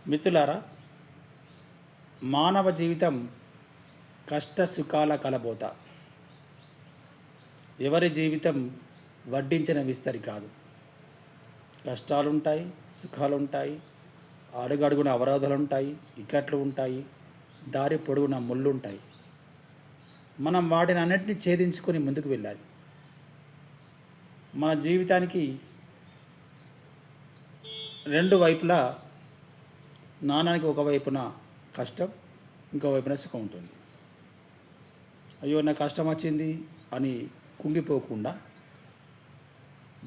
మిత్రులారా, మానవ జీవితం కష్ట సుఖాల కలబోత. ఎవరి జీవితం వడ్డించిన విస్తరి కాదు. కష్టాలుంటాయి, సుఖాలుంటాయి, అడుగడుగున అవరోధాలుంటాయి, ఇక్కట్లు ఉంటాయి, దారి పొడుగున ముళ్ళుంటాయి. మనం వాటిని అన్నిటిని ఛేదించుకొని ముందుకు వెళ్ళాలి. మన జీవితానికి రెండు వైపులా నాణానికి ఒకవైపున కష్టం, ఇంకోవైపున సుఖం ఉంటుంది. అయ్యో నాకు కష్టం వచ్చింది అని కుంగిపోకుండా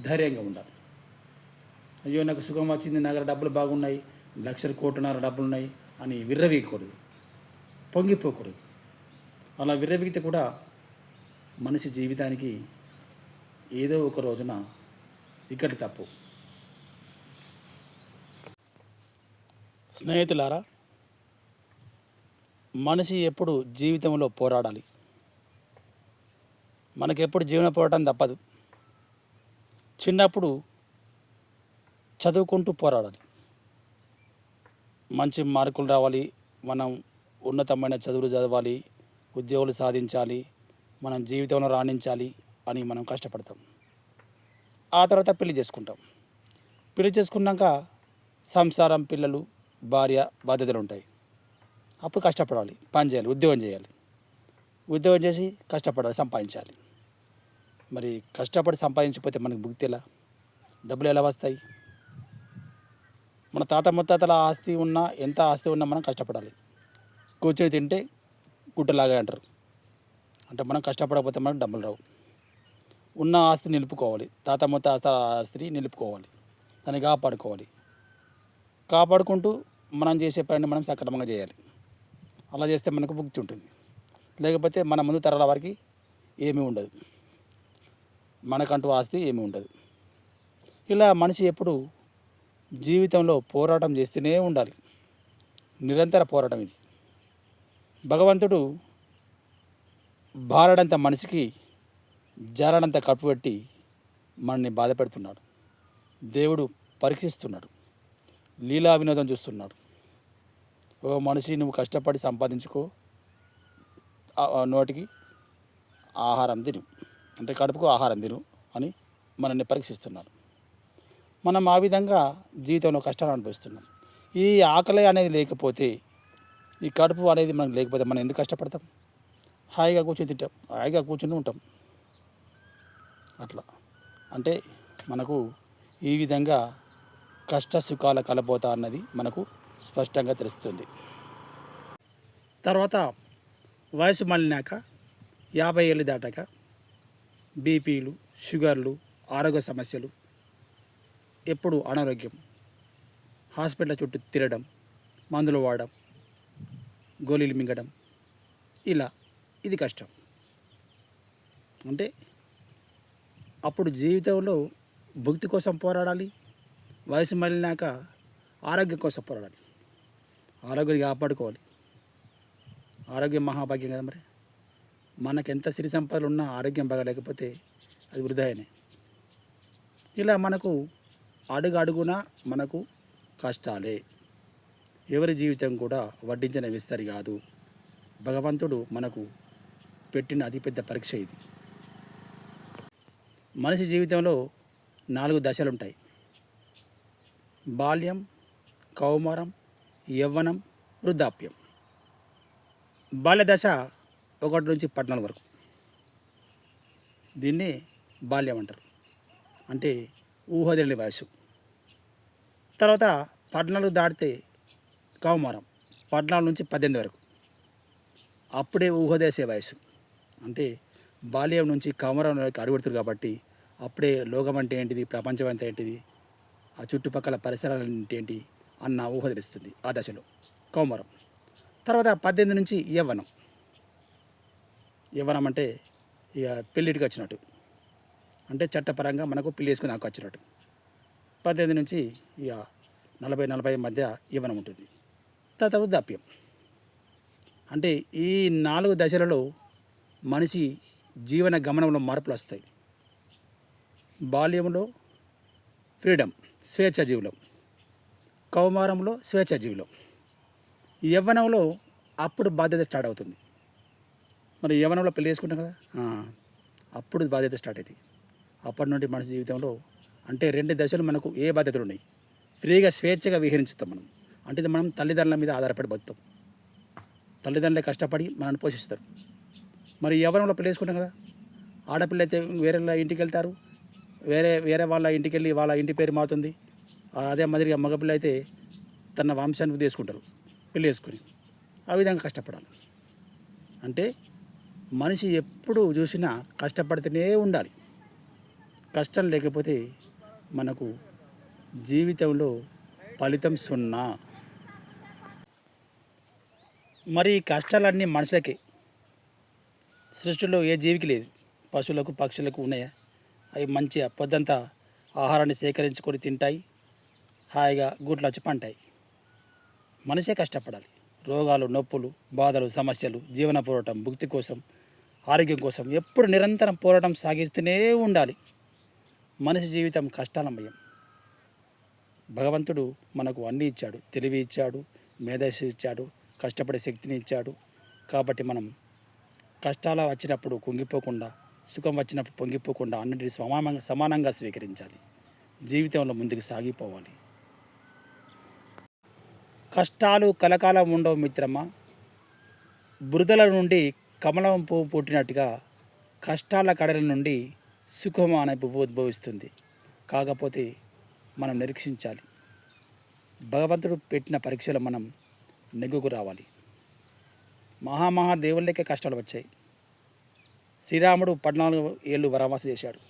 ధైర్యంగా ఉండాలి. అయ్యో నాకు సుఖం వచ్చింది, నా దగ్గర డబ్బులు బాగున్నాయి, లక్షల కోట్లున్నర డబ్బులు ఉన్నాయి అని విర్రవీయకూడదు, పొంగిపోకూడదు. అలా విర్రవీగితే కూడా మనిషి జీవితానికి ఏదో ఒక రోజున ఇక్కడి తప్పు. స్నేహితులారా, మనిషి ఎప్పుడు జీవితంలో పోరాడాలి. మనకెప్పుడు జీవన పోరాటం తప్పదు. చిన్నప్పుడు చదువుకుంటూ పోరాడాలి. మంచి మార్కులు రావాలి, మనం ఉన్నతమైన చదువులు చదవాలి, ఉద్యోగాలు సాధించాలి, మనం జీవితంలో రాణించాలి అని మనం కష్టపడతాం. ఆ తర్వాత పెళ్లి చేసుకుంటాం. పెళ్లి చేసుకున్నాక సంసారం, పిల్లలు, భార్య, బాధ్యతలు ఉంటాయి. అప్పుడు కష్టపడాలి, పని చేయాలి, ఉద్యోగం చేయాలి. ఉద్యోగం చేసి కష్టపడాలి, సంపాదించాలి. మరి కష్టపడి సంపాదించకపోతే మనకు భుక్తి ఎలా? డబ్బులు ఎలా వస్తాయి? మన తాత ముత్తాతల ఆస్తి ఉన్నా, ఎంత ఆస్తి ఉన్నా మనం కష్టపడాలి. కూర్చొని తింటే గుడ్డలాగా అంటారు. అంటే మనం కష్టపడకపోతే మనకు డబ్బులు రావు. ఉన్న ఆస్తి నిలుపుకోవాలి, తాత ముత్తాత ఆస్తిని నిలుపుకోవాలి, దాన్ని కాపాడుకోవాలి. కాపాడుకుంటూ మనం చేసే పనిని మనం సక్రమంగా చేయాలి. అలా చేస్తే మనకు భుక్తి ఉంటుంది. లేకపోతే మన ముందు తరాల వారికి ఏమీ ఉండదు, మనకంటూ ఆస్తి ఏమీ ఉండదు. ఇలా మనిషి ఎప్పుడు జీవితంలో పోరాటం చేస్తూనే ఉండాలి. నిరంతర పోరాటం ఇది. భగవంతుడు బారడంత మనిషికి జారడంత కప్పు పెట్టి మనల్ని బాధ పెడుతున్నాడు. దేవుడు పరీక్షిస్తున్నాడు, లీలా వినోదం చూస్తున్నాడు. ఓ మనిషి, నువ్వు కష్టపడి సంపాదించుకో, నోటికి ఆహారం తిను, అంటే కడుపుకు ఆహారం తిను అని మనల్ని పరీక్షిస్తున్నారు. మనం ఆ విధంగా జీవితంలో కష్టాలు అనుభవిస్తున్నాం. ఈ ఆకలి అనేది లేకపోతే, ఈ కడుపు అనేది మనకు లేకపోతే మనం ఎందుకు కష్టపడతాం? హాయిగా కూర్చొని తింటాం, హాయిగా కూర్చొని ఉంటాం. అట్లా అంటే మనకు ఈ విధంగా కష్ట సుఖాల కలబోత అన్నది మనకు స్పష్టంగా తెలుస్తుంది. తర్వాత వయసు మళ్ళినాక 50 ఏళ్ళు దాటాక బీపీలు, షుగర్లు, ఆరోగ్య సమస్యలు, ఎప్పుడు అనారోగ్యం, హాస్పిటల్ చుట్టూ తిరగడం, మందులు వాడడం, గోళీలు మింగడం, ఇలా ఇది కష్టం. అంటే అప్పుడు జీవితంలో భుక్తి కోసం పోరాడాలి, వయసు మళ్ళినాక ఆరోగ్యం కోసం పోరాడాలి. ఆరోగ్యం కాపాడుకోవాలి. ఆరోగ్యం మహాభాగ్యం కదా. మరి మనకెంత సిరి సంపదలు ఉన్నా ఆరోగ్యం బాగలేకపోతే అది వృధాయనే. ఇలా మనకు అడుగు అడుగున మనకు కష్టాలే. ఎవరి జీవితం కూడా వడ్డించిన విస్తరి కాదు. భగవంతుడు మనకు పెట్టిన అతిపెద్ద పరీక్ష ఇది. మనిషి జీవితంలో 4 దశలుంటాయి: బాల్యం, కౌమారం, యవ్వనం, వృద్ధాప్యం. బాల్య దశ 1 నుంచి 14 వరకు. దీన్ని బాల్యం అంటారు, అంటే ఊహ తెలియని వయసు. తర్వాత 14 దాటితే కౌమారం, 14 నుంచి 18 వరకు. అప్పుడే ఊహ తెలిసే వయసు. అంటే బాల్యం నుంచి కౌమారంలోకి అడుగుడుతుంది కాబట్టి అప్పుడే లోకం అంటే ఏంటిది, ప్రపంచం అంటే ఏంటిది, ఆ చుట్టుపక్కల పరిసరాలు ఏంటి అన్న ఊహ తెలుస్తుంది ఆ దశలో, కౌమారం. తర్వాత 18 నుంచి యవ్వనం. యవ్వనం అంటే ఇక పెళ్ళిటికి వచ్చినట్టు, అంటే చట్టపరంగా మనకు పెళ్ళి చేసుకుని నాకు వచ్చినట్టు. 18 నుంచి ఇక 40-45 మధ్య యవ్వనం ఉంటుంది. తర్వాత వృద్ధాప్యం. అంటే ఈ 4 దశలలో మనిషి జీవన గమనంలో మార్పులు వస్తాయి. బాల్యంలో ఫ్రీడమ్, స్వేచ్ఛ జీవులం. కౌమారంలో స్వేచ్ఛాజీవిలో, యవ్వనంలో అప్పుడు బాధ్యత స్టార్ట్ అవుతుంది. మరి యవ్వనంలో పెళ్లి చేసుకుంటాం కదా, అప్పుడు బాధ్యత స్టార్ట్ అవుతుంది. అప్పటి నుండి మనిషి జీవితంలో అంటే 2 దశలు మనకు ఏ బాధ్యతలు ఉన్నాయి. ఫ్రీగా స్వేచ్ఛగా విహరించుతాం మనం. అంటే ఇది మనం తల్లిదండ్రుల మీద ఆధారపడి బతుకుతాం. తల్లిదండ్రులే కష్టపడి మనల్ని పోషిస్తారు. మరి యవ్వనంలో పెళ్లి చేసుకుంటాం కదా, ఆడపిల్ల అయితే వేరే ఇంటికి వెళ్తారు, వేరే వేరే వాళ్ళ ఇంటికి వెళ్ళి వాళ్ళ ఇంటి పేరు మారుతుంది. అదే మాదిరిగా మగపిల్ల అయితే తన వంశాన్ని తీసుకుంటారు పెళ్లి చేసుకుని. ఆ విధంగా కష్టపడాలి. అంటే మనిషి ఎప్పుడు చూసినా కష్టపడితేనే ఉండాలి. కష్టం లేకపోతే మనకు జీవితంలో ఫలితం సున్నా. మరి ఈ కష్టాలన్నీ మనుషులకే, సృష్టిలో ఏ జీవికి లేదు. పశువులకు పక్షులకు ఉన్నాయా? అవి మంచిగా పొద్దంతా ఆహారాన్ని సేకరించుకొని తింటాయి, హాయిగా గూట్లో వచ్చి పంటాయి. మనిషే కష్టపడాలి. రోగాలు, నొప్పులు, బాధలు, సమస్యలు, జీవన పోరాటం, భుక్తి కోసం, ఆరోగ్యం కోసం ఎప్పుడు నిరంతరం పోరాటం సాగిస్తూనే ఉండాలి. మనిషి జీవితం కష్టాలమయం. భగవంతుడు మనకు అన్నీ ఇచ్చాడు. తెలివి ఇచ్చాడు, మేధస్సు ఇచ్చాడు, కష్టపడే శక్తిని ఇచ్చాడు. కాబట్టి మనం కష్టాలు వచ్చినప్పుడు కుంగిపోకుండా, సుఖం వచ్చినప్పుడు పొంగిపోకుండా అన్నిటిని సమానంగా స్వీకరించాలి. జీవితంలో ముందుకు సాగిపోవాలి. కష్టాలు కలకాలం ఉండవు మిత్రమా. బురదల నుండి కమలం పువ్వు పుట్టినట్టుగా కష్టాల కడల నుండి సుఖం అనే పువ్వు ఉద్భవిస్తుంది. కాకపోతే మనం నిరీక్షించాలి. భగవంతుడు పెట్టిన పరీక్షలు మనం నెగ్గుకు రావాలి. దేవుళ్ళకే కష్టాలు వచ్చాయి. శ్రీరాముడు 14 ఏళ్ళు వనవాసం చేశాడు,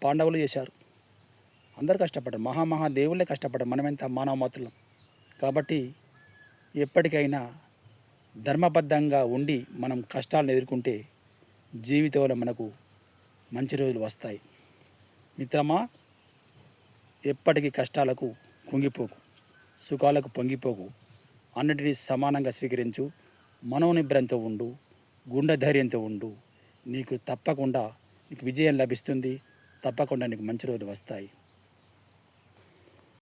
పాండవులు చేశారు, అందరూ కష్టపడ్డారు. దేవుళ్ళే కష్టపడ్డారు. మనమెంత మానవ మాత్రులం. కాబట్టి ఎప్పటికైనా ధర్మబద్ధంగా ఉండి మనం కష్టాలను ఎదుర్కొంటే జీవితంలో మనకు మంచి రోజులు వస్తాయి. మిత్రమా, ఎప్పటికీ కష్టాలకు కుంగిపోకు, సుఖాలకు పొంగిపోకు, అన్నిటినీ సమానంగా స్వీకరించు. మనోనిబ్రంతో ఉండు, గుండె ధైర్యంతో ఉండు. నీకు తప్పకుండా నీకు విజయం లభిస్తుంది. తప్పకుండా నీకు మంచి రోజులు వస్తాయి.